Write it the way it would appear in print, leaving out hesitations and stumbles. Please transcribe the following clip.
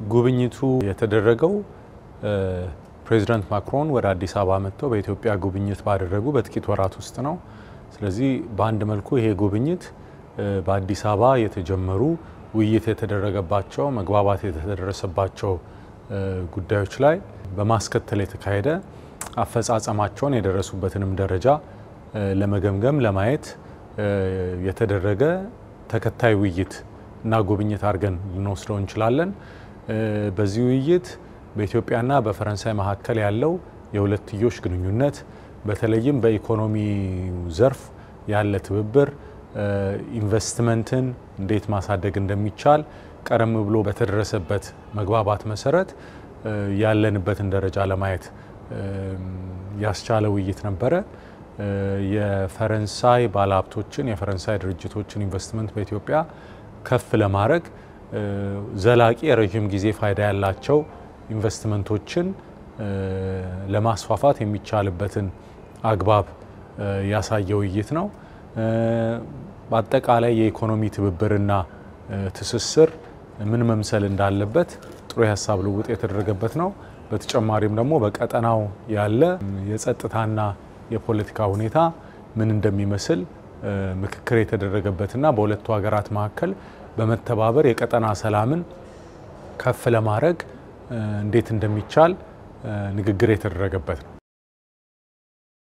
ጉብኝቱ የተደረገው ፕሬዝዳንት ማክሮን ወደ አዲስ አበባ መጥተው በኢትዮጵያ ጉብኝት ባደረጉ በጥቂት ወራት ውስጥ ነው። ስለዚህ በአንድ መልኩ ይሄ ጉብኝት በአዲስ አበባ የተጀመሩ ውይይት የተደረገባቸው መግባባት የተደረሰባቸው ጉዳዮች ላይ በማስከተል የተካሄደ አፈጻጸማቸውን የደረሱበትንም ደረጃ ለመገምገም ለማየት የተደረገ ተከታይ ውይይት እና ጉብኝት አድርገን ልንወስደው እንችላለን። በዚህ ውይይት በኢትዮጵያና በፈረንሳይ መካከል ያለው የሁለትዮሽ ግንኙነት በተለይም በኢኮኖሚው ዘርፍ ያለ ትብብር ኢንቨስትመንትን እንዴት ማሳደግ እንደሚቻል ቀደም ብሎ በተደረሰበት መግባባት መሰረት ያለንበትን ደረጃ ለማየት ያስቻለ ውይይት ነበረ። የፈረንሳይ ባለሀብቶችን የፈረንሳይ ድርጅቶችን ኢንቨስትመንት በኢትዮጵያ ከፍ ለማድረግ ዘላቂ የረጅም ጊዜ ፋይዳ ያላቸው ኢንቨስትመንቶችን ለማስፋፋት የሚቻልበትን አግባብ ያሳየ ውይይት ነው። በአጠቃላይ የኢኮኖሚ ትብብርና ትስስር ምን መምሰል እንዳለበት ጥሩ የሐሳብ ልውውጥ የተደረገበት ነው። በተጨማሪም ደግሞ በቀጠናው ያለ የጸጥታና የፖለቲካ ሁኔታ ምን እንደሚመስል ምክክር የተደረገበትና በሁለቱ ሀገራት መካከል በመተባበር የቀጠና ሰላምን ከፍ ለማድረግ እንዴት እንደሚቻል ንግግር የተደረገበት ነው።